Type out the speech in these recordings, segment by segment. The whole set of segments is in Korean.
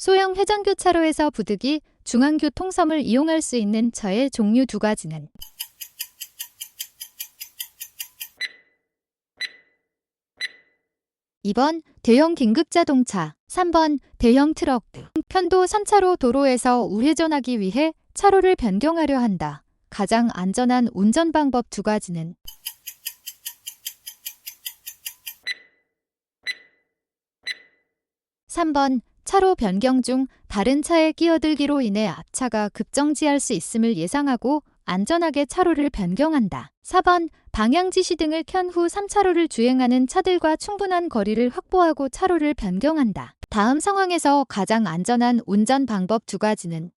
소형 회전교차로에서 부득이 중앙교통섬을 이용할 수 있는 차의 종류 두 가지는 2번 대형 긴급자동차, 3번 대형 트럭 등. 편도 3차로 도로에서 우회전하기 위해 차로를 변경하려 한다. 가장 안전한 운전 방법 두 가지는 3번 차로 변경 중 다른 차의 끼어들기로 인해 앞차가 급정지할 수 있음을 예상하고 안전하게 차로를 변경한다. 4번 방향 지시 등을 켠 후 3차로를 주행하는 차들과 충분한 거리를 확보하고 차로를 변경한다. 다음 상황에서 가장 안전한 운전 방법 두 가지는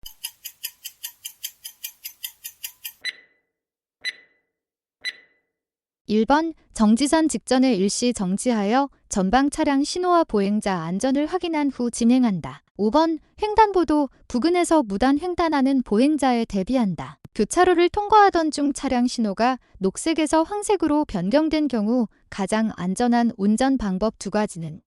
1번 정지선 직전에 일시 정지하여 전방 차량 신호와 보행자 안전을 확인한 후 진행한다. 5번 횡단보도 부근에서 무단 횡단하는 보행자에 대비한다. 교차로를 통과하던 중 차량 신호가 녹색에서 황색으로 변경된 경우 가장 안전한 운전 방법 두 가지는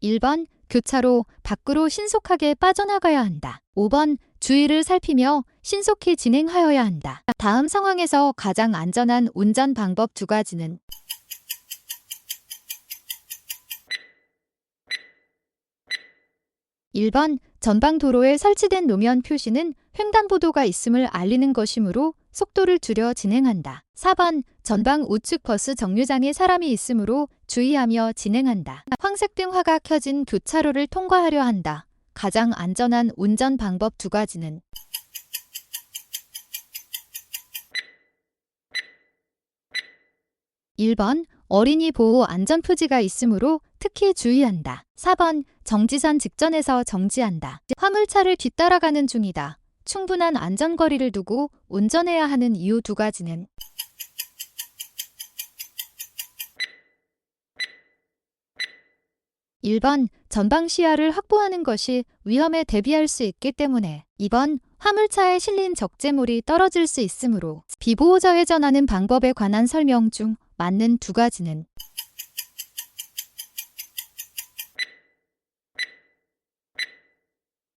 1번 교차로 밖으로 신속하게 빠져나가야 한다. 5번 주의를 살피며 신속히 진행하여야 한다. 다음 상황에서 가장 안전한 운전 방법 두 가지는 1번 전방 도로에 설치된 노면 표시는 횡단보도가 있음을 알리는 것이므로 속도를 줄여 진행한다. 4번 전방 우측 버스 정류장에 사람이 있으므로 주의하며 진행한다. 황색등 화가 켜진 교차로를 통과하려 한다. 가장 안전한 운전 방법 두 가지는 1번 어린이 보호 안전표지가 있으므로 특히 주의한다. 4번 정지선 직전에서 정지한다. 화물차를 뒤따라가는 중이다. 충분한 안전거리를 두고 운전해야 하는 이유 두 가지는 1번 전방 시야를 확보하는 것이 위험에 대비할 수 있기 때문에 2번 화물차에 실린 적재물이 떨어질 수 있으므로 비보호자 회전하는 방법에 관한 설명 중 맞는 두 가지는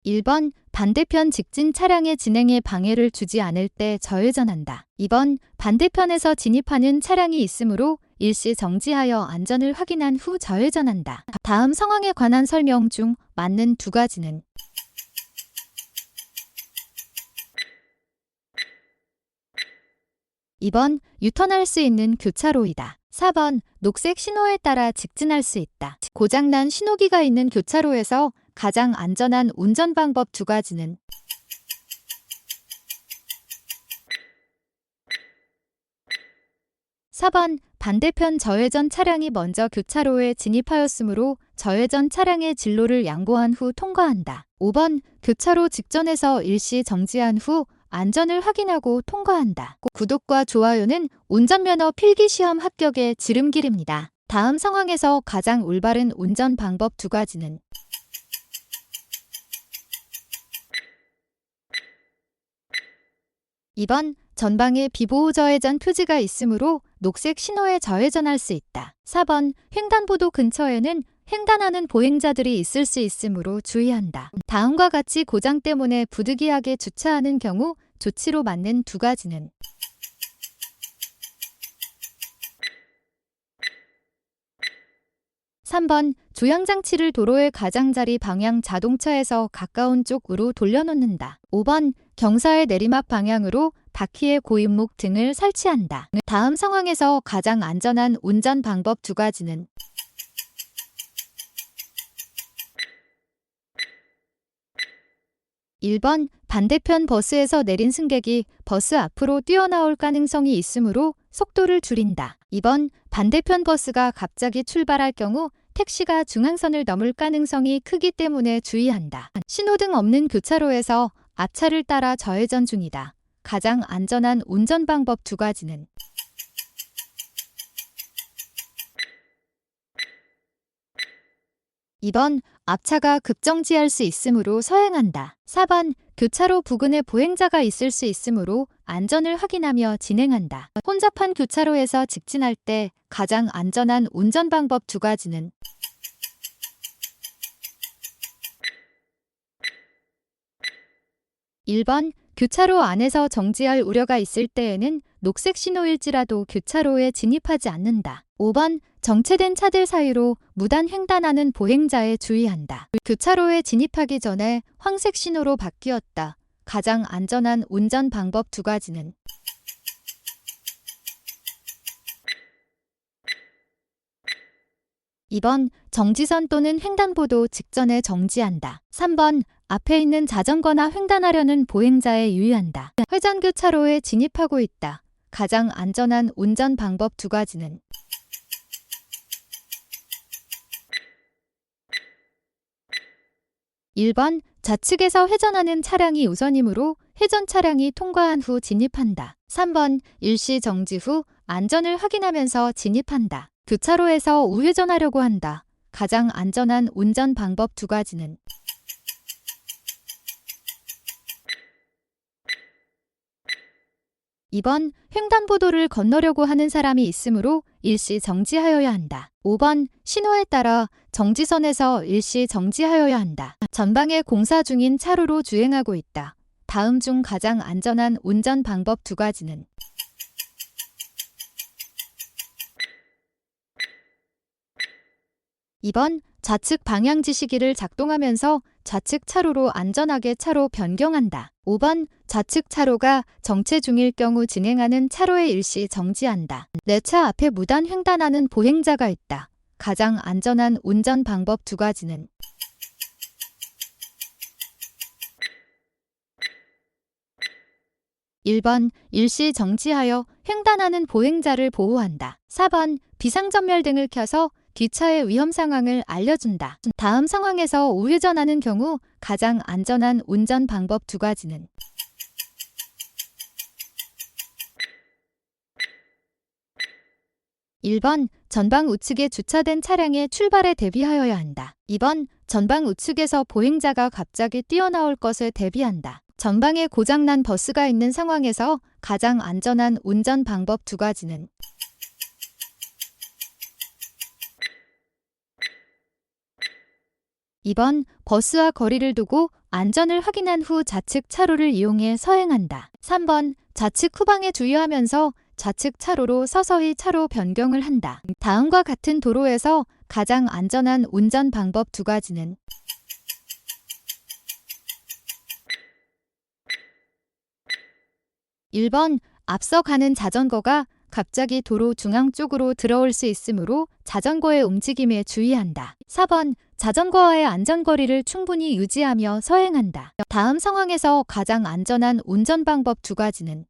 1번 반대편 직진 차량의 진행에 방해를 주지 않을 때 저회전한다. 2번 반대편에서 진입하는 차량이 있으므로 일시 정지하여 안전을 확인한 후 저회전한다. 다음 상황에 관한 설명 중 맞는 두 가지는 2번 유턴할 수 있는 교차로이다. 4번 녹색 신호에 따라 직진할 수 있다. 고장난 신호기가 있는 교차로에서 가장 안전한 운전 방법 두 가지는 4번 반대편 저회전 차량이 먼저 교차로에 진입하였으므로 저회전 차량의 진로를 양보한 후 통과한다. 5번 교차로 직전에서 일시 정지한 후 안전을 확인하고 통과한다. 구독과 좋아요는 운전면허 필기시험 합격의 지름길입니다. 다음 상황에서 가장 올바른 운전 방법 두 가지는 2번 전방에 비보호 저회전 표지가 있으므로 녹색 신호에 저회전할 수 있다. 4번 횡단보도 근처에는 횡단하는 보행자들이 있을 수 있으므로 주의한다. 다음과 같이 고장 때문에 부득이하게 주차하는 경우 조치로 맞는 두 가지는 3번 조향장치를 도로의 가장자리 방향 자동차에서 가까운 쪽으로 돌려놓는다. 5번 경사의 내리막 방향으로 바퀴의 고입목 등을 설치한다. 다음 상황에서 가장 안전한 운전 방법 두 가지는 1번 반대편 버스에서 내린 승객이 버스 앞으로 뛰어나올 가능성이 있으므로 속도를 줄인다. 2번 반대편 버스가 갑자기 출발할 경우 택시가 중앙선을 넘을 가능성이 크기 때문에 주의한다. 신호등 없는 교차로에서 앞차를 따라 저회전 중이다. 가장 안전한 운전 방법 두 가지는 2번 앞차가 급정지할 수 있으므로 서행한다. 4번 교차로 부근에 보행자가 있을 수 있으므로 안전을 확인하며 진행한다. 혼잡한 교차로에서 직진할 때 가장 안전한 운전 방법 2가지는 1번, 교차로 안에서 정지할 우려가 있을 때에는 녹색 신호일지라도 교차로에 진입하지 않는다. 5번, 정체된 차들 사이로 무단 횡단하는 보행자에 주의한다. 교차로에 진입하기 전에 황색 신호로 바뀌었다. 가장 안전한 운전 방법 2가지는 2번, 정지선 또는 횡단보도 직전에 정지한다. 3번, 앞에 있는 자전거나 횡단하려는 보행자에 유의한다. 회전교차로에 진입하고 있다. 가장 안전한 운전 방법 2가지는 1번, 좌측에서 회전하는 차량이 우선이므로 회전 차량이 통과한 후 진입한다. 3번, 일시 정지 후 안전을 확인하면서 진입한다. 교차로에서 우회전하려고 한다. 가장 안전한 운전 방법 2가지는 2번, 횡단보도를 건너려고 하는 사람이 있으므로 일시 정지하여야 한다. 5번, 신호에 따라 정지선에서 일시 정지하여야 한다. 전방에 공사 중인 차로로 주행하고 있다. 다음 중 가장 안전한 운전 방법 2가지는 2번, 좌측 방향지시기를 작동하면서 좌측 차로로 안전하게 차로 변경한다. 5번, 좌측 차로가 정체 중일 경우 진행하는 차로에 일시 정지한다. 내 차 앞에 무단 횡단하는 보행자가 있다. 가장 안전한 운전 방법 2가지는 1번, 일시 정지하여 횡단하는 보행자를 보호한다. 4번, 비상전멸 등을 켜서 뒷차의 위험 상황을 알려준다. 다음 상황에서 우회전하는 경우 가장 안전한 운전 방법 2가지는 1번, 전방 우측에 주차된 차량의 출발에 대비하여야 한다. 2번, 전방 우측에서 보행자가 갑자기 뛰어나올 것을 대비한다. 전방에 고장난 버스가 있는 상황에서 가장 안전한 운전 방법 2가지는 2번, 버스와 거리를 두고 안전을 확인한 후 좌측 차로를 이용해 서행한다. 3번, 좌측 후방에 주의하면서 좌측 차로로 서서히 차로 변경을 한다. 다음과 같은 도로에서 가장 안전한 운전 방법 2가지는 1번, 앞서 가는 자전거가 갑자기 도로 중앙 쪽으로 들어올 수 있으므로 자전거의 움직임에 주의한다. 4번, 자전거와의 안전거리를 충분히 유지하며 서행한다. 다음 상황에서 가장 안전한 운전 방법 2가지는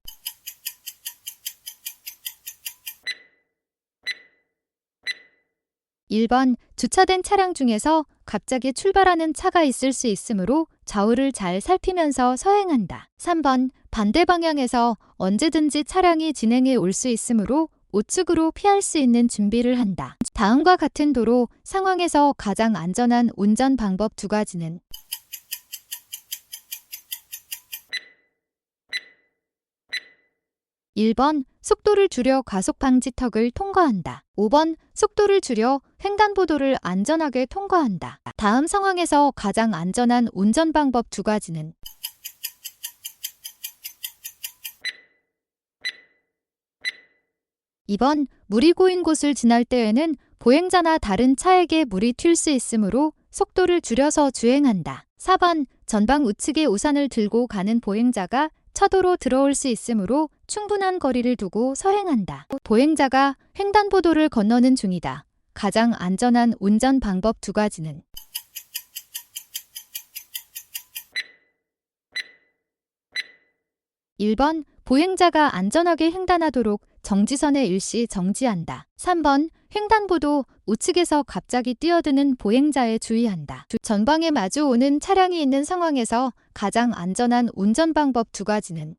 1번, 주차된 차량 중에서 갑자기 출발하는 차가 있을 수 있으므로 좌우를 잘 살피면서 서행한다. 3번, 반대 방향에서 언제든지 차량이 진행해 올 수 있으므로 우측으로 피할 수 있는 준비를 한다. 다음과 같은 도로 상황에서 가장 안전한 운전 방법 2가지는 1번, 속도를 줄여 과속 방지턱을 통과한다. 5번, 속도를 줄여 횡단보도를 안전하게 통과한다. 다음 상황에서 가장 안전한 운전 방법 2가지는 2번, 물이 고인 곳을 지날 때에는 보행자나 다른 차에게 물이 튈 수 있으므로 속도를 줄여서 주행한다. 4번, 전방 우측에 우산을 들고 가는 보행자가 차도로 들어올 수 있으므로 충분한 거리를 두고 서행한다. 보행자가 횡단보도를 건너는 중이다. 가장 안전한 운전 방법 2가지는 1번, 보행자가 안전하게 횡단하도록 정지선에 일시 정지한다. 3번, 횡단보도 우측에서 갑자기 뛰어드는 보행자에 주의한다. 전방에 마주오는 차량이 있는 상황에서 가장 안전한 운전 방법 2가지는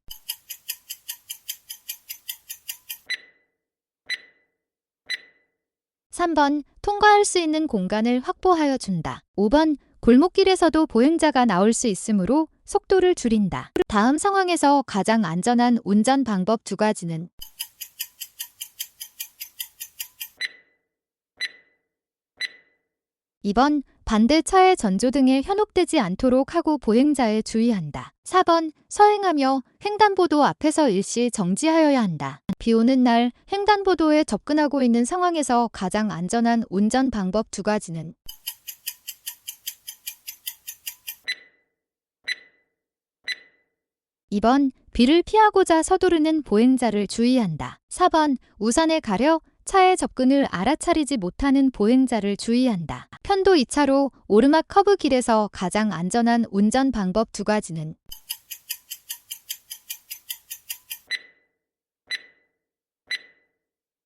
3번, 통과할 수 있는 공간을 확보하여 준다. 5번, 골목길에서도 보행자가 나올 수 있으므로 속도를 줄인다. 다음 상황에서 가장 안전한 운전 방법 두 가지는 2번 반대차의 전조등에 현혹되지 않도록 하고 보행자에 주의한다. 4번 서행하며 횡단보도 앞에서 일시 정지하여야 한다. 비 오는 날 횡단보도에 접근하고 있는 상황에서 가장 안전한 운전 방법 두 가지는 2번 비를 피하고자 서두르는 보행자를 주의한다. 4번 우산에 가려 차의 접근을 알아차리지 못하는 보행자를 주의한다. 편도 2차로 오르막 커브 길에서 가장 안전한 운전 방법 두 가지는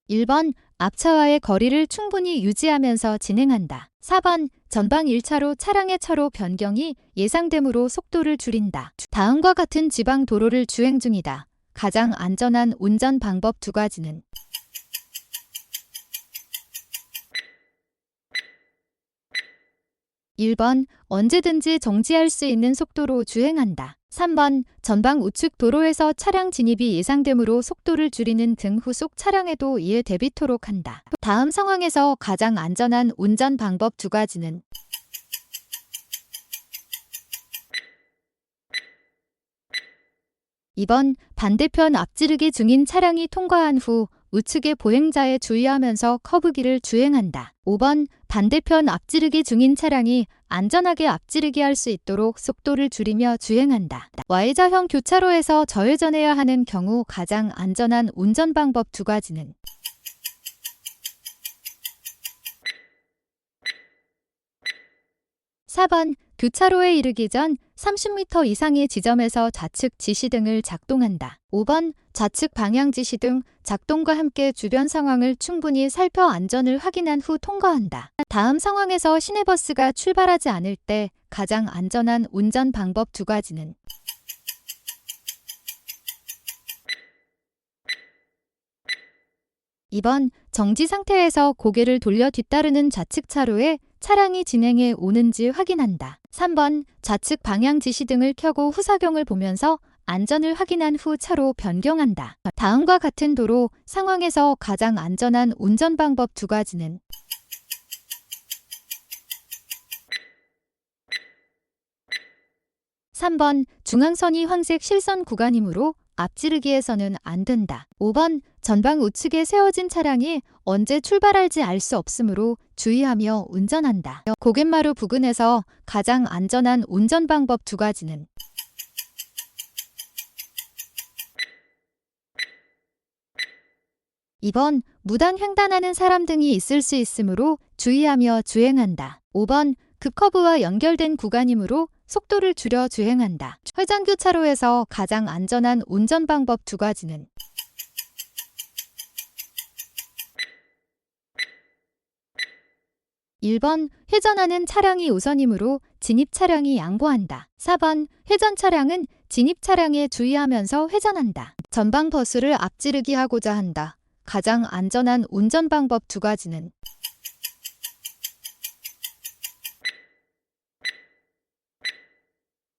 1번 앞차와의 거리를 충분히 유지하면서 진행한다. 4번 전방 1차로 차량의 차로 변경이 예상되므로 속도를 줄인다. 다음과 같은 지방 도로를 주행 중이다. 가장 안전한 운전 방법 두 가지는 1번 언제든지 정지할 수 있는 속도로 주행한다. 3번 전방 우측 도로에서 차량 진입이 예상되므로 속도를 줄이는 등 후속 차량에도 이에 대비토록 한다. 다음 상황에서 가장 안전한 운전 방법 두 가지는 2번 반대편 앞지르기 중인 차량이 통과한 후 우측의 보행자에 주의하면서 커브길을 주행한다. 5번 반대편 앞지르기 중인 차량이 안전하게 앞지르기 할 수 있도록 속도를 줄이며 주행한다. Y자형 교차로에서 좌회전해야 하는 경우 가장 안전한 운전 방법 두 가지는 4번 교차로에 이르기 전 30m 이상의 지점에서 좌측 지시등을 작동한다. 5번 좌측 방향 지시등 작동과 함께 주변 상황을 충분히 살펴 안전을 확인한 후 통과한다. 다음 상황에서 시내버스가 출발하지 않을 때 가장 안전한 운전 방법 두 가지는 2번 정지 상태에서 고개를 돌려 뒤따르는 좌측 차로에 차량이 진행해 오는지 확인한다. 3번 좌측 방향 지시등을 켜고 후사경을 보면서 안전을 확인한 후 차로 변경한다. 다음과 같은 도로 상황에서 가장 안전한 운전 방법 두 가지는 3번 중앙선이 황색 실선 구간이므로 앞지르기에서는 안 된다. 5번 전방 우측에 세워진 차량이 언제 출발할지 알 수 없으므로 주의하며 운전한다. 고갯마루 부근에서 가장 안전한 운전 방법 두 가지는 2번 무단 횡단하는 사람 등이 있을 수 있으므로 주의하며 주행한다. 5번 급커브와 연결된 구간이므로 속도를 줄여 주행한다. 회전교차로에서 가장 안전한 운전 방법 두 가지는 1번 회전하는 차량이 우선이므로 진입 차량이 양보한다. 4번 회전 차량은 진입 차량에 주의하면서 회전한다. 전방 버스를 앞지르기 하고자 한다. 가장 안전한 운전 방법 두 가지는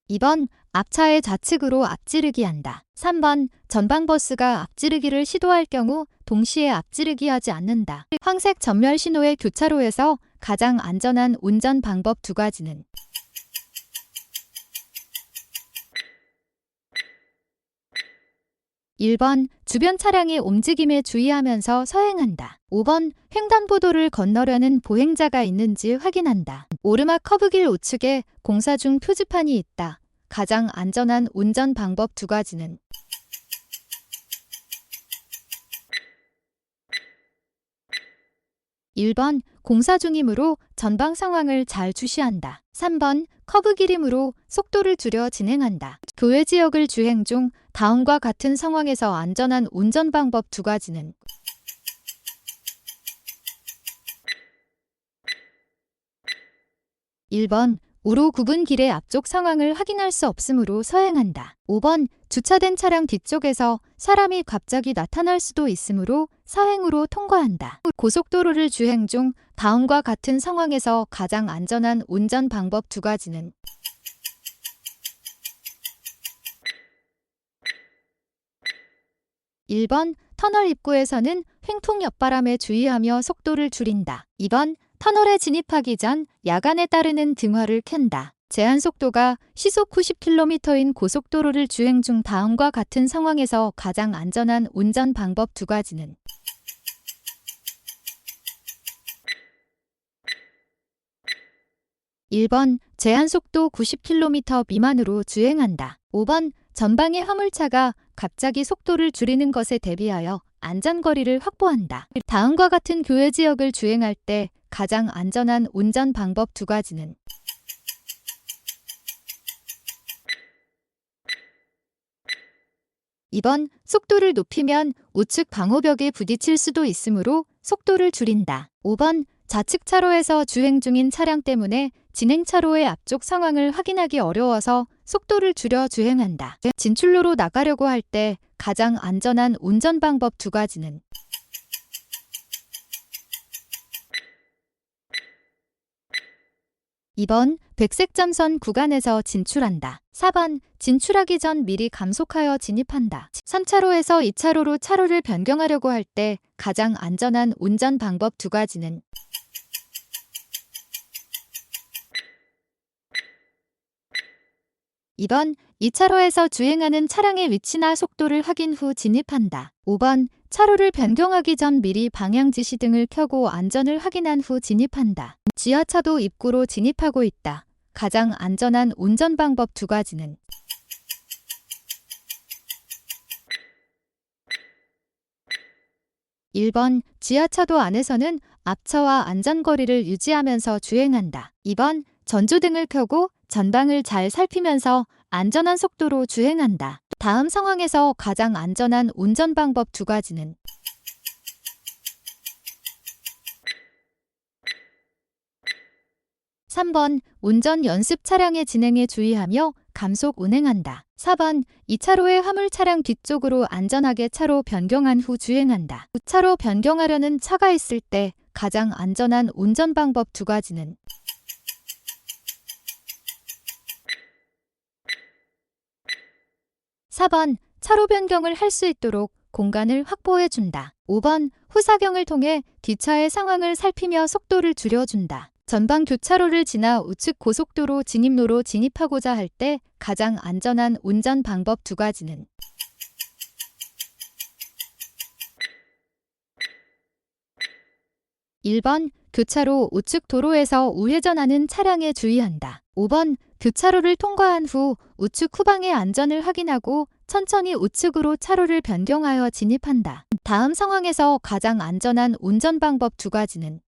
2번 앞차의 좌측으로 앞지르기 한다. 3번 전방 버스가 앞지르기를 시도할 경우 동시에 앞지르기 하지 않는다. 황색 전멸 신호의 교차로에서 가장 안전한 운전 방법 두 가지는 1번 주변 차량의 움직임에 주의하면서 서행한다. 5번 횡단보도를 건너려는 보행자가 있는지 확인한다. 오르막 커브길 우측에 공사 중 표지판이 있다. 가장 안전한 운전 방법 두 가지는 1번 공사 중이므로 전방 상황을 잘 주시한다. 3번 커브 길이므로 속도를 줄여 진행한다. 교외 지역을 주행 중 다음과 같은 상황에서 안전한 운전 방법 두 가지는 1번 우로 굽은 길의 앞쪽 상황을 확인할 수 없으므로 서행한다. 5번 주차된 차량 뒤쪽에서 사람이 갑자기 나타날 수도 있으므로 서행으로 통과한다. 고속도로를 주행 중 다음과 같은 상황에서 가장 안전한 운전 방법 두 가지는 1번 터널 입구에서는 횡통 옆바람에 주의하며 속도를 줄인다. 2번 터널에 진입하기 전 야간에 따르는 등화를 켠다. 제한 속도가 시속 90km인 고속도로를 주행 중 다음과 같은 상황에서 가장 안전한 운전 방법 두 가지는 1번 제한 속도 90km 미만으로 주행한다. 5번 전방의 화물차가 갑자기 속도를 줄이는 것에 대비하여 안전거리를 확보한다. 다음과 같은 교외 지역을 주행할 때 가장 안전한 운전 방법 두 가지는 2번 속도를 높이면 우측 방호벽에 부딪힐 수도 있으므로 속도를 줄인다. 5번 좌측 차로에서 주행 중인 차량 때문에 진행 차로의 앞쪽 상황을 확인하기 어려워서 속도를 줄여 주행한다. 진출로로 나가려고 할 때 가장 안전한 운전 방법 두 가지는 2번 백색 점선 구간에서 진출한다. 4번 진출하기 전 미리 감속하여 진입한다. 3차로에서 2차로로 차로를 변경하려고 할 때 가장 안전한 운전 방법 두 가지는 2번 2차로에서 주행하는 차량의 위치나 속도를 확인 후 진입한다. 5번 차로를 변경하기 전 미리 방향 지시 등을 켜고 안전을 확인한 후 진입한다. 지하차도 입구로 진입하고 있다. 가장 안전한 운전 방법 두 가지는 1번 지하차도 안에서는 앞차와 안전거리를 유지하면서 주행한다. 2번 전조등을 켜고 전방을 잘 살피면서 안전한 속도로 주행한다. 다음 상황에서 가장 안전한 운전 방법 두 가지는 3번 운전 연습 차량의 진행에 주의하며 감속 운행한다. 4번 2차로의 화물 차량 뒤쪽으로 안전하게 차로 변경한 후 주행한다. 2차로 변경하려는 차가 있을 때 가장 안전한 운전 방법 두 가지는 4번 차로 변경을 할 수 있도록 공간을 확보해 준다. 5번 후사경을 통해 뒷차의 상황을 살피며 속도를 줄여준다. 전방 교차로를 지나 우측 고속도로 진입로로 진입하고자 할 때 가장 안전한 운전 방법 두 가지는 1번 교차로 우측 도로에서 우회전하는 차량에 주의한다. 5번 교차로를 통과한 후 우측 후방의 안전을 확인하고 천천히 우측으로 차로를 변경하여 진입한다. 다음 상황에서 가장 안전한 운전 방법 두 가지는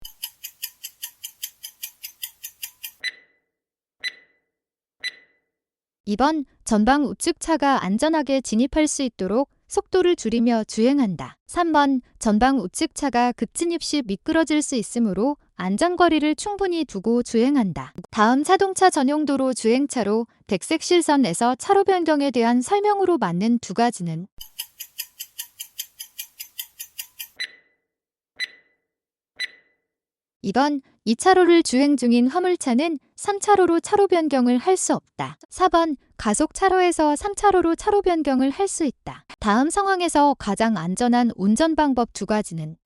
2번 전방 우측 차가 안전하게 진입할 수 있도록 속도를 줄이며 주행한다. 3번 전방 우측 차가 급진입 시 미끄러질 수 있으므로 안전거리를 충분히 두고 주행한다. 다음 자동차 전용 도로 주행차로 백색 실선에서 차로 변경에 대한 설명으로 맞는 두 가지는 2번 2차로를 주행 중인 화물차는 3차로로 차로 변경을 할 수 없다. 4번 가속 차로에서 3차로로 차로 변경을 할 수 있다. 다음 상황에서 가장 안전한 운전 방법 두 가지는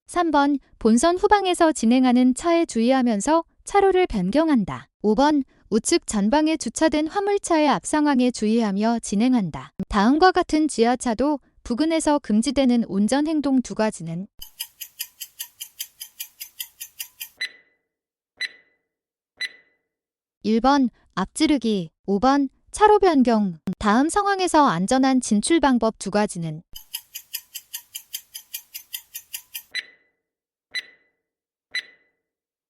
3번 본선 후방에서 진행하는 차에 주의하면서 차로를 변경한다. 5번 우측 전방에 주차된 화물차의 앞 상황에 주의하며 진행한다. 다음과 같은 지하차도 부근에서 금지되는 운전 행동 두 가지는 1번 앞지르기, 5번 차로 변경. 다음 상황에서 안전한 진출 방법 두 가지는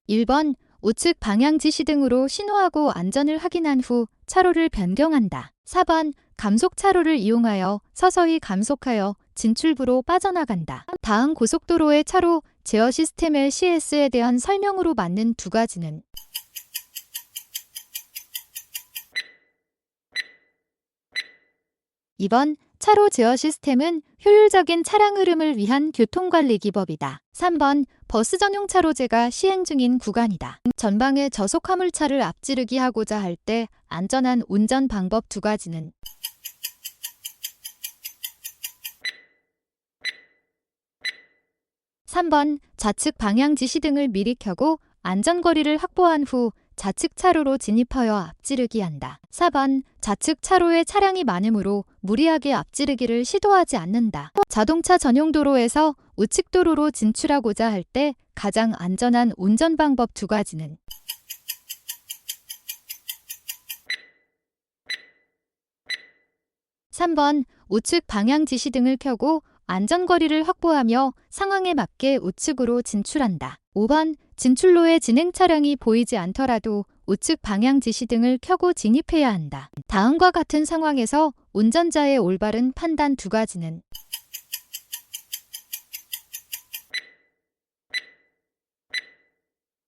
1번 우측 방향 지시 등으로 신호하고 안전을 확인한 후 차로를 변경한다. 4번 감속 차로를 이용하여 서서히 감속하여 진출부로 빠져나간다. 다음 고속도로의 차로 제어 시스템의 CS에 대한 설명으로 맞는 두 가지는 2번 차로 제어 시스템은 효율적인 차량 흐름을 위한 교통관리 기법이다. 3번 버스 전용 차로제가 시행 중인 구간이다. 전방에 저속 화물차를 앞지르기 하고자 할 때 안전한 운전 방법 두 가지는 3번 좌측 방향 지시 등을 미리 켜고 안전거리를 확보한 후 좌측 차로로 진입하여 앞지르기 한다. 4번 좌측 차로에 차량이 많으므로 무리하게 앞지르기를 시도하지 않는다. 자동차 전용 도로에서 우측 도로로 진출하고자 할 때 가장 안전한 운전 방법 두 가지는 3번 우측 방향 지시 등을 켜고 안전거리를 확보하며 상황에 맞게 우측으로 진출한다. 5번 진출로에 진행 차량이 보이지 않더라도 우측 방향 지시 등을 켜고 진입해야 한다. 다음과 같은 상황에서 운전자의 올바른 판단 두 가지는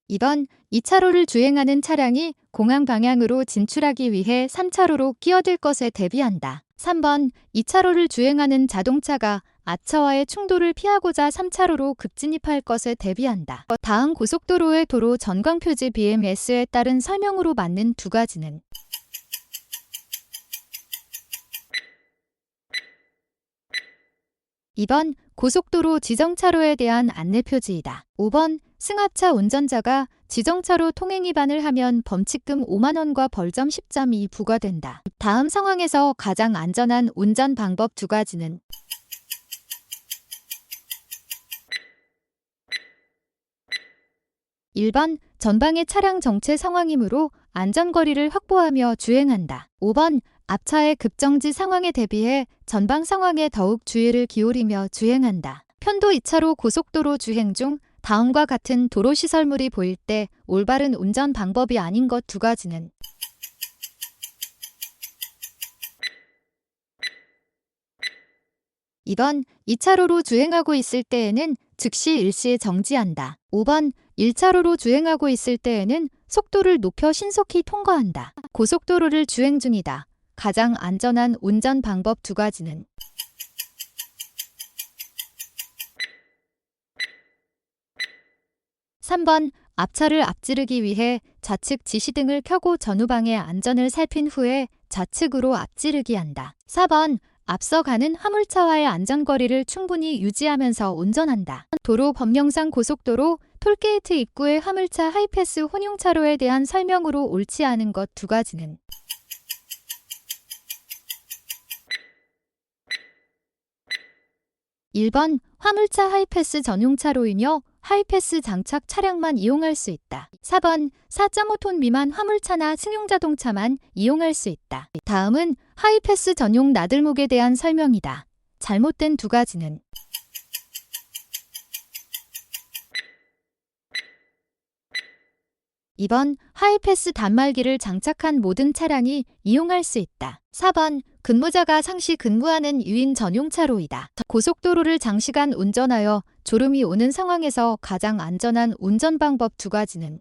2번 2차로를 주행하는 차량이 공항 방향으로 진출하기 위해 3차로로 끼어들 것에 대비한다. 3번 2차로를 주행하는 자동차가 앞차와의 충돌을 피하고자 3차로로 급진입할 것에 대비한다. 다음 고속도로의 도로 전광표지 BMS에 따른 설명으로 맞는 두 가지는 2번 고속도로 지정차로에 대한 안내표지이다. 5번 승합차 운전자가 지정차로 통행 위반을 하면 범칙금 5만원과 벌점 10점이 부과된다. 다음 상황에서 가장 안전한 운전 방법 두 가지는 1번 전방의 차량 정체 상황이므로 안전거리를 확보하며 주행한다. 5번 앞차의 급정지 상황에 대비해 전방 상황에 더욱 주의를 기울이며 주행한다. 편도 2차로 고속도로 주행 중 다음과 같은 도로시설물이 보일 때 올바른 운전 방법이 아닌 것 두 가지는 2번 2차로로 주행하고 있을 때에는 즉시 일시 정지한다. 5번 1차로로 주행하고 있을 때에는 속도를 높여 신속히 통과한다. 고속도로를 주행 중이다. 가장 안전한 운전 방법 두 가지는 3번 앞차를 앞지르기 위해 좌측 지시등을 켜고 전후방의 안전을 살핀 후에 좌측으로 앞지르기 한다. 4번 앞서가는 화물차와의 안전거리를 충분히 유지하면서 운전한다. 도로 법령상 고속도로 톨게이트 입구의 화물차 하이패스 혼용차로에 대한 설명으로 옳지 않은 것 두 가지는 1번 화물차 하이패스 전용차로이며 하이패스 장착 차량만 이용할 수 있다. 4번 4.5톤 미만 화물차나 승용자동차만 이용할 수 있다. 다음은 하이패스 전용 나들목에 대한 설명이다. 잘못된 두 가지는 2번 하이패스 단말기를 장착한 모든 차량이 이용할 수 있다. 4번 근무자가 상시 근무하는 유인 전용 차로이다. 고속도로를 장시간 운전하여 졸음이 오는 상황에서 가장 안전한 운전 방법 두 가지는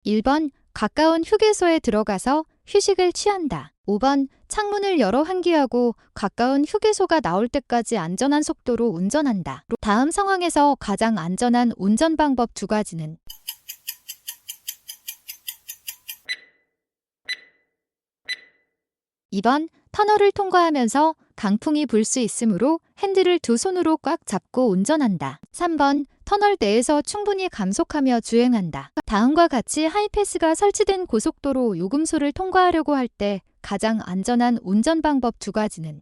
1번 가까운 휴게소에 들어가서 휴식을 취한다. 5번 창문을 열어 환기하고 가까운 휴게소가 나올 때까지 안전한 속도로 운전한다. 다음 상황에서 가장 안전한 운전 방법 두 가지는 2번 터널을 통과하면서 강풍이 불 수 있으므로 핸들을 두 손으로 꽉 잡고 운전한다. 3번 터널 내에서 충분히 감속하며 주행한다. 다음과 같이 하이패스가 설치된 고속도로 요금소를 통과하려고 할 때 가장 안전한 운전 방법 두 가지는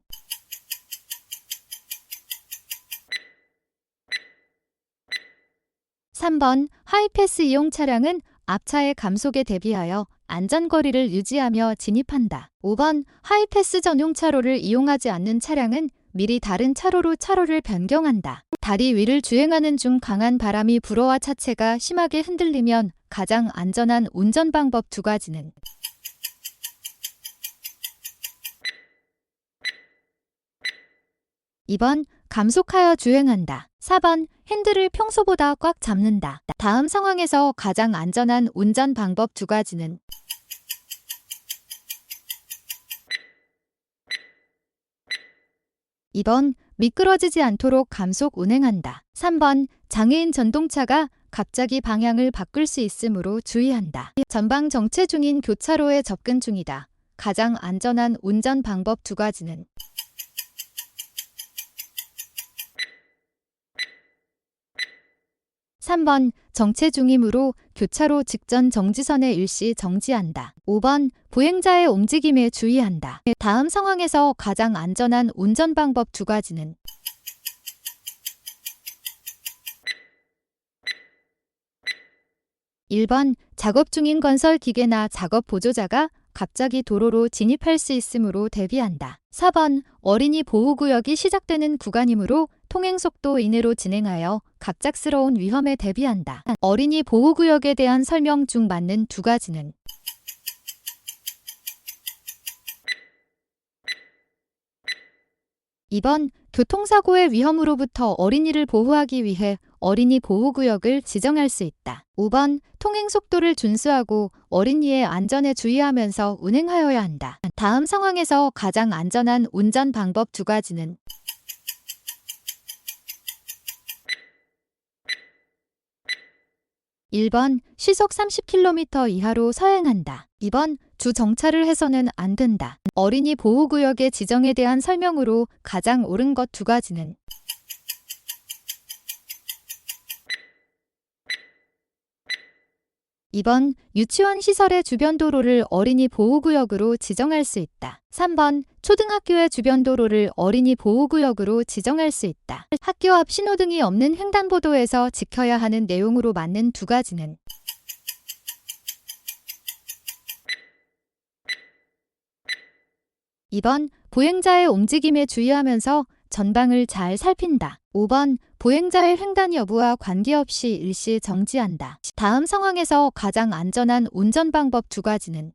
3번 하이패스 이용 차량은 앞차의 감속에 대비하여 안전거리를 유지하며 진입한다. 5번 하이패스 전용 차로를 이용하지 않는 차량은 미리 다른 차로로 차로를 변경한다. 다리 위를 주행하는 중 강한 바람이 불어와 차체가 심하게 흔들리면 가장 안전한 운전 방법 두 가지는 2번 감속하여 주행한다. 4번 핸들을 평소보다 꽉 잡는다. 다음 상황에서 가장 안전한 운전 방법 두 가지는 2번 미끄러지지 않도록 감속 운행한다. 3번 장애인 전동차가 갑자기 방향을 바꿀 수 있으므로 주의한다. 전방 정체 중인 교차로에 접근 중이다. 가장 안전한 운전 방법 2가지는 3번 정체 중이므로 교차로 직전 정지선에 일시 정지한다. 5번 보행자의 움직임에 주의한다. 다음 상황에서 가장 안전한 운전 방법 2가지는 1번 작업 중인 건설 기계나 작업 보조자가 갑자기 도로로 진입할 수 있으므로 대비한다. 4번 어린이 보호구역이 시작되는 구간이므로 통행속도 이내로 진행하여 갑작스러운 위험에 대비한다. 어린이 보호구역에 대한 설명 중 맞는 2가지는 2번 교통사고의 위험으로부터 어린이를 보호하기 위해 어린이 보호구역을 지정할 수 있다. 5번 통행속도를 준수하고 어린이의 안전에 주의하면서 운행하여야 한다. 다음 상황에서 가장 안전한 운전 방법 2가지는 1번 시속 30km 이하로 서행한다. 2번 주 정차를 해서는 안 된다. 어린이 보호구역의 지정에 대한 설명으로 가장 옳은 것 2가지는 2번 유치원 시설의 주변 도로를 어린이 보호구역으로 지정할 수 있다. 3번 초등학교의 주변 도로를 어린이 보호구역으로 지정할 수 있다. 학교 앞 신호등이 없는 횡단보도에서 지켜야 하는 내용으로 맞는 2가지는 2번 보행자의 움직임에 주의하면서 전방을 잘 살핀다. 5번 보행자의 횡단 여부와 관계없이 일시 정지한다. 다음 상황에서 가장 안전한 운전 방법 2가지는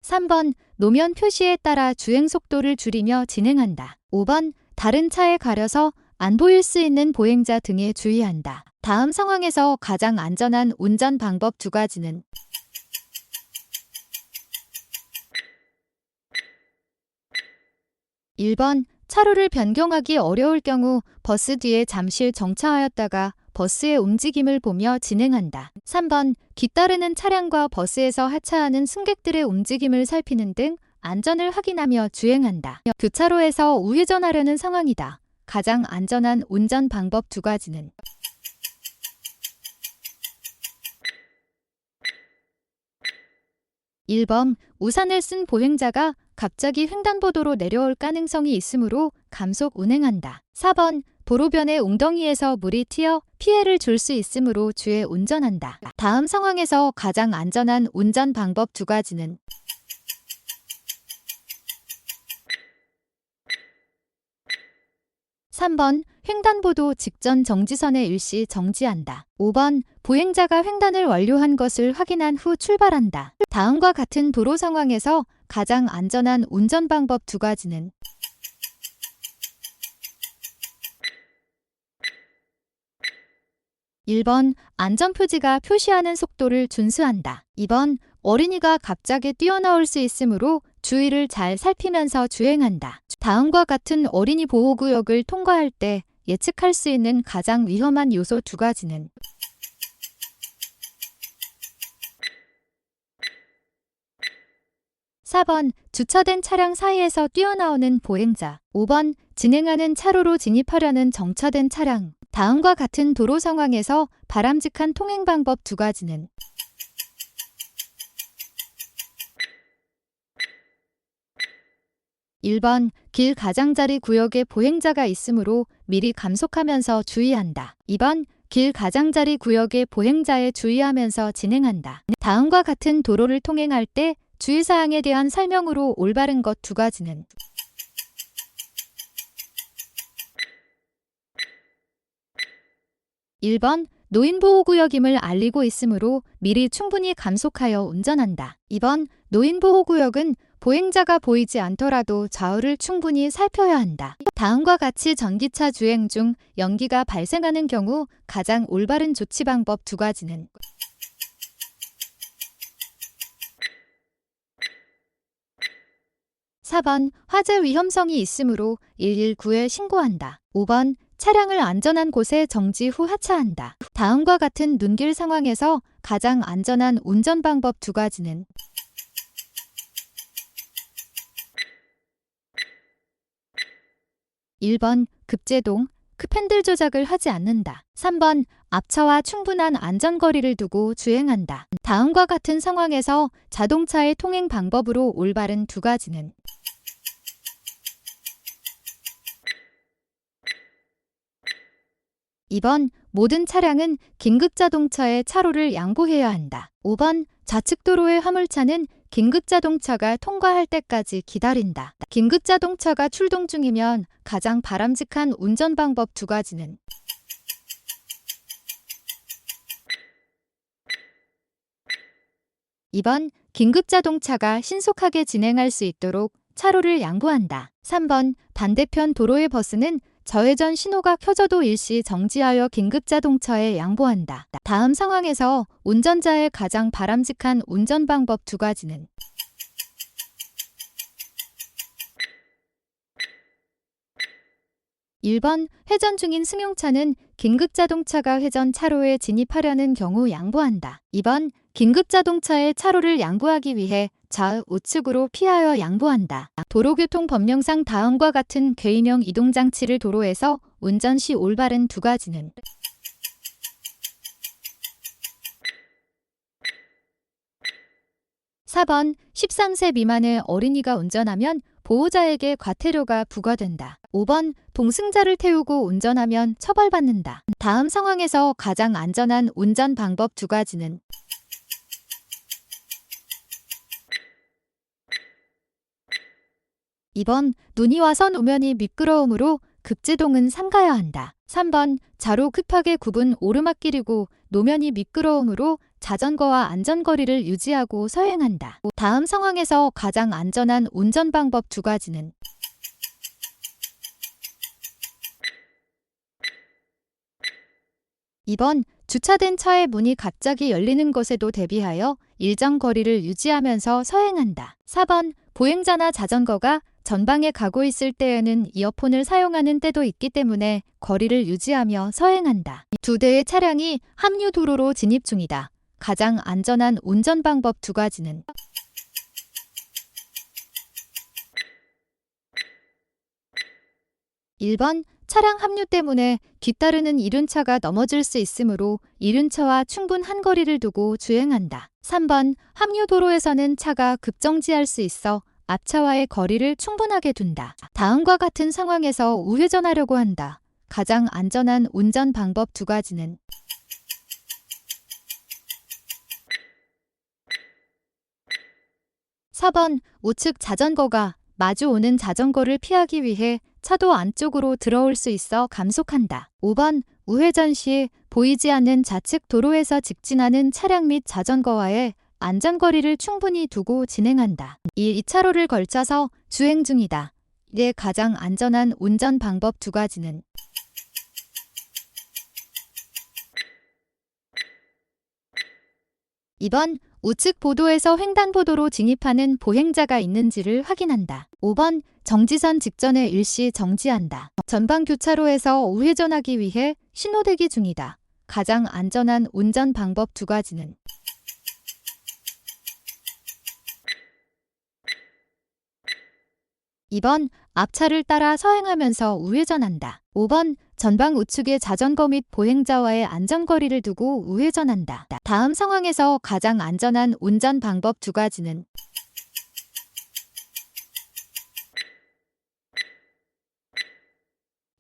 3번 노면 표시에 따라 주행 속도를 줄이며 진행한다. 5번 다른 차에 가려서 안 보일 수 있는 보행자 등에 주의한다. 다음 상황에서 가장 안전한 운전 방법 2가지는 1번 차로를 변경하기 어려울 경우 버스 뒤에 잠시 정차하였다가 버스의 움직임을 보며 진행한다. 3번 뒤따르는 차량과 버스에서 하차하는 승객들의 움직임을 살피는 등 안전을 확인하며 주행한다. 교차로에서 우회전하려는 상황이다. 가장 안전한 운전 방법 2가지는 1번 우산을 쓴 보행자가 갑자기 횡단보도로 내려올 가능성이 있으므로 감속 운행한다. 4번 도로변의 웅덩이에서 물이 튀어 피해를 줄 수 있으므로 주의 운전한다. 다음 상황에서 가장 안전한 운전 방법 2가지는 3번 횡단보도 직전 정지선에 일시 정지한다. 5번 보행자가 횡단을 완료한 것을 확인한 후 출발한다. 다음과 같은 도로 상황에서 가장 안전한 운전 방법 2가지는 1번 안전표지가 표시하는 속도를 준수한다. 2번 어린이가 갑자기 뛰어나올 수 있으므로 주위를 잘 살피면서 주행한다. 다음과 같은 어린이 보호구역을 통과할 때 예측할 수 있는 가장 위험한 요소 2가지는 4번 주차된 차량 사이에서 뛰어나오는 보행자. 5번 진행하는 차로로 진입하려는 정차된 차량. 다음과 같은 도로 상황에서 바람직한 통행 방법 2가지는 1번 길 가장자리 구역에 보행자가 있으므로 미리 감속하면서 주의한다. 2번 길 가장자리 구역에 보행자에 주의하면서 진행한다. 다음과 같은 도로를 통행할 때 주의사항에 대한 설명으로 올바른 것 2가지는 1번 노인보호구역임을 알리고 있으므로 미리 충분히 감속하여 운전한다. 2번 노인보호구역은 보행자가 보이지 않더라도 좌우를 충분히 살펴야 한다. 다음과 같이 전기차 주행 중 연기가 발생하는 경우 가장 올바른 조치 방법 2가지는 4번 화재 위험성이 있으므로 119에 신고한다. 5번 차량을 안전한 곳에 정지 후 하차한다. 다음과 같은 눈길 상황에서 가장 안전한 운전 방법 두 가지는 1번 급제동, 급핸들 조작을 하지 않는다. 3번 앞차와 충분한 안전거리를 두고 주행한다. 다음과 같은 상황에서 자동차의 통행 방법으로 올바른 두 가지는 2번 모든 차량은 긴급자동차의 차로를 양보해야 한다. 5번 좌측 도로의 화물차는 긴급자동차가 통과할 때까지 기다린다. 긴급자동차가 출동 중이면 가장 바람직한 운전 방법 두 가지는 2번 긴급자동차가 신속하게 진행할 수 있도록 차로를 양보한다. 3번 반대편 도로의 버스는 저회전 신호가 켜져도 일시 정지하여 긴급자동차에 양보한다. 다음 상황에서 운전자의 가장 바람직한 운전 방법 두 가지는 1번 회전 중인 승용차는 긴급자동차가 회전 차로에 진입하려는 경우 양보한다. 2번 긴급자동차의 차로를 양보하기 위해 좌우 우측으로 피하여 양보한다. 도로교통법령상 다음과 같은 개인형 이동장치를 도로에서 운전 시 올바른 두 가지는 4번 13세 미만의 어린이가 운전하면 보호자에게 과태료가 부과된다. 5번 동승자를 태우고 운전하면 처벌받는다. 다음 상황에서 가장 안전한 운전 방법 두 가지는 2번 눈이 와서 노면이 미끄러우므로 급제동은 삼가야 한다. 3번 자로 급하게 굽은 오르막길이고 노면이 미끄러우므로 자전거와 안전거리를 유지하고 서행한다. 다음 상황에서 가장 안전한 운전 방법 두 가지는 2번 주차된 차의 문이 갑자기 열리는 것에도 대비하여 일정 거리를 유지하면서 서행한다. 4번 보행자나 자전거가 전방에 가고 있을 때에는 이어폰을 사용하는 때도 있기 때문에 거리를 유지하며 서행한다. 두 대의 차량이 함유 도로로 진입 중이다. 가장 안전한 운전 방법 두 가지는 1번 차량 합류 때문에 뒤따르는 이륜차가 넘어질 수 있으므로 이륜차와 충분한 거리를 두고 주행한다. 3번 합류 도로에서는 차가 급정지할 수 있어 앞차와의 거리를 충분하게 둔다. 다음과 같은 상황에서 우회전하려고 한다. 가장 안전한 운전 방법 두 가지는 4번 우측 자전거가 마주오는 자전거를 피하기 위해 차도 안쪽으로 들어올 수 있어 감속한다. 5번 우회전 시 보이지 않는 좌측 도로에서 직진하는 차량 및 자전거와의 안전거리를 충분히 두고 진행한다. 2차로를 걸쳐서 주행 중이다. 이에 가장 안전한 운전 방법 두 가지는 2번 우측 보도에서 횡단보도로 진입하는 보행자가 있는지를 확인한다. 5번 정지선 직전에 일시 정지한다. 전방 교차로에서 우회전하기 위해 신호대기 중이다. 가장 안전한 운전 방법 두 가지는 2번 앞차를 따라 서행하면서 우회전한다. 5번 전방 우측에 자전거 및 보행자와의 안전거리를 두고 우회전한다. 다음 상황에서 가장 안전한 운전 방법 두 가지는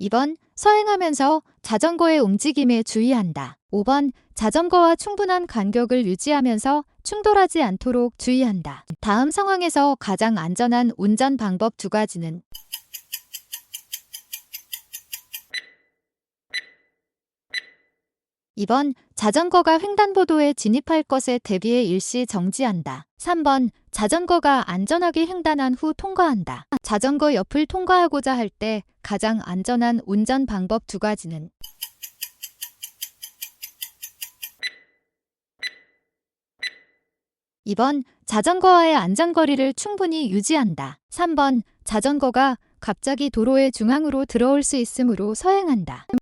2번 서행하면서 자전거의 움직임에 주의한다. 5번 자전거와 충분한 간격을 유지하면서 충돌하지 않도록 주의한다. 다음 상황에서 가장 안전한 운전 방법 두 가지는 2번 자전거가 횡단보도에 진입할 것에 대비해 일시 정지한다. 3번 자전거가 안전하게 횡단한 후 통과한다. 자전거 옆을 통과하고자 할 때 가장 안전한 운전 방법 두 가지는 2번 자전거와의 안전거리를 충분히 유지한다. 3번 자전거가 갑자기 도로의 중앙으로 들어올 수 있으므로 서행한다.